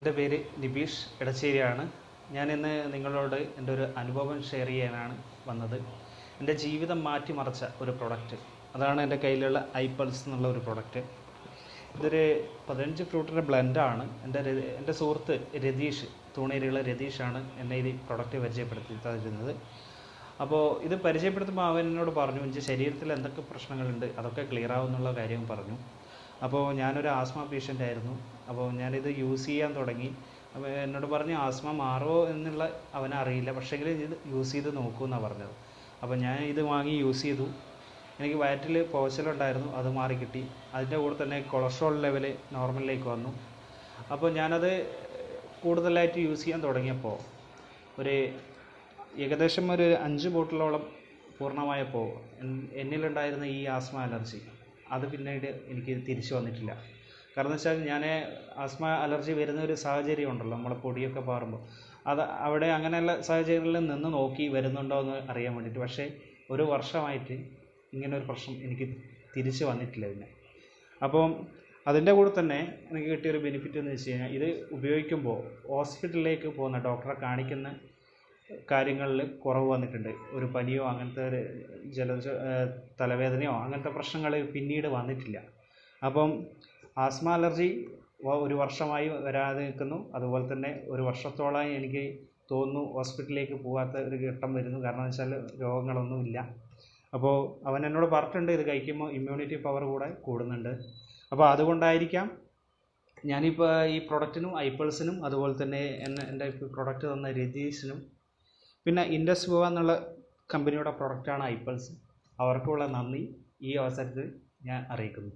എൻ്റെ പേര് നിബീഷ് എടച്ചേരിയാണ്. ഞാനിന്ന് നിങ്ങളോട് എൻ്റെ ഒരു അനുഭവം ഷെയർ ചെയ്യാനാണ് വന്നത്. എൻ്റെ ജീവിതം മാറ്റിമറിച്ച ഒരു പ്രൊഡക്റ്റ്, അതാണ് എൻ്റെ കയ്യിലുള്ള ഐപൾസ് എന്നുള്ള ഒരു പ്രൊഡക്റ്റ്. ഇതൊരു 15 ഫ്രൂട്ടിൻ്റെ ബ്ലെൻഡാണ്. എൻ്റെ സുഹൃത്ത് രതീഷ്, തൂണേരിയുള്ള രതീഷാണ് എന്നെ ഈ പ്രൊഡക്റ്റ് പരിചയപ്പെടുത്തി തരുന്നത്. അപ്പോൾ ഇത് പരിചയപ്പെടുത്തുമ്പോൾ അവൻ എന്നോട് പറഞ്ഞു, എൻ്റെ ശരീരത്തിൽ എന്തൊക്കെ പ്രശ്നങ്ങളുണ്ട് അതൊക്കെ ക്ലിയർ ആവുമെന്നുള്ള കാര്യം പറഞ്ഞു. അപ്പോൾ ഞാനൊരു ആസ്മ പേഷ്യൻ്റ് ആയിരുന്നു. അപ്പോൾ ഞാനിത് യൂസ് ചെയ്യാൻ തുടങ്ങി. അപ്പോൾ എന്നോട് പറഞ്ഞു ആസ്മ മാറുമോ എന്നുള്ള അവനറിയില്ല, പക്ഷേങ്കിൽ ഇത് യൂസ് ചെയ്ത് നോക്കൂ എന്നാണ് പറഞ്ഞത്. അപ്പോൾ ഞാൻ ഇത് വാങ്ങി യൂസ് ചെയ്തു. എനിക്ക് വയറ്റിൽ പുകച്ചിലുണ്ടായിരുന്നു, അത് മാറിക്കിട്ടി. അതിൻ്റെ കൂടെ തന്നെ കൊളസ്ട്രോൾ ലെവൽ നോർമലിലേക്ക് വന്നു. അപ്പോൾ ഞാനത് കൂടുതലായിട്ട് യൂസ് ചെയ്യാൻ തുടങ്ങിയപ്പോൾ ഏകദേശം ഒരു 5 ബോട്ടിലോളം പൂർണ്ണമായപ്പോൾ എന്നിലുണ്ടായിരുന്ന ഈ ആസ്മ അലർജി അത് പിന്നീട് എനിക്ക് തിരിച്ചു വന്നിട്ടില്ല. കാരണം വെച്ചാൽ ഞാൻ ആസ്മ അലർജി വരുന്ന ഒരു സാഹചര്യം ഉണ്ടല്ലോ, നമ്മളെ പൊടിയൊക്കെ പാറുമ്പോൾ അവിടെ അങ്ങനെയുള്ള സാഹചര്യങ്ങളിൽ നിന്ന് നോക്കി വരുന്നുണ്ടോ എന്ന് അറിയാൻ വേണ്ടിയിട്ട്. പക്ഷേ ഒരു വർഷമായിട്ട് ഇങ്ങനൊരു പ്രശ്നം എനിക്ക് തിരിച്ചു വന്നിട്ടില്ല പിന്നെ. അപ്പം അതിൻ്റെ കൂടെ തന്നെ എനിക്ക് കിട്ടിയൊരു ബെനിഫിറ്റ് എന്ന് വെച്ച് കഴിഞ്ഞാൽ, ഇത് ഉപയോഗിക്കുമ്പോൾ ഹോസ്പിറ്റലിലേക്ക് പോകുന്ന ഡോക്ടറെ കാണിക്കുന്ന കാര്യങ്ങളിൽ കുറവ് വന്നിട്ടുണ്ട്. ഒരു പനിയോ അങ്ങനത്തെ ഒരു തലവേദനയോ അങ്ങനത്തെ പ്രശ്നങ്ങൾ പിന്നീട് വന്നിട്ടില്ല. അപ്പം ആസ്മ അലർജി ഒരു വർഷമായി വരാതെ നിൽക്കുന്നു. അതുപോലെ തന്നെ ഒരു വർഷത്തോളമായി എനിക്ക് തോന്നുന്നു ഹോസ്പിറ്റലിലേക്ക് പോകാത്ത ഒരു ഘട്ടം വരുന്നു. കാരണം എന്ന് വെച്ചാൽ രോഗങ്ങളൊന്നുമില്ല. അപ്പോൾ അവൻ എന്നോട് പറഞ്ഞിട്ടുണ്ട് ഇത് കഴിക്കുമ്പോൾ ഇമ്മ്യൂണിറ്റി പവർ കൂടെ കൂടുന്നുണ്ട്. അപ്പോൾ അതുകൊണ്ടായിരിക്കാം ഞാനിപ്പോൾ ഈ പ്രൊഡക്റ്റിനും ഐപൾസിനും അതുപോലെ തന്നെ എൻ്റെ പ്രൊഡക്റ്റ് തന്ന രതീഷിനും പിന്നെ ഇൻഡസ്വിവ എന്നുള്ള കമ്പനിയുടെ പ്രൊഡക്റ്റാണ് ഐപൾസ്, അവർക്കുള്ള നന്ദി ഈ അവസരത്തിൽ ഞാൻ അറിയിക്കുന്നു.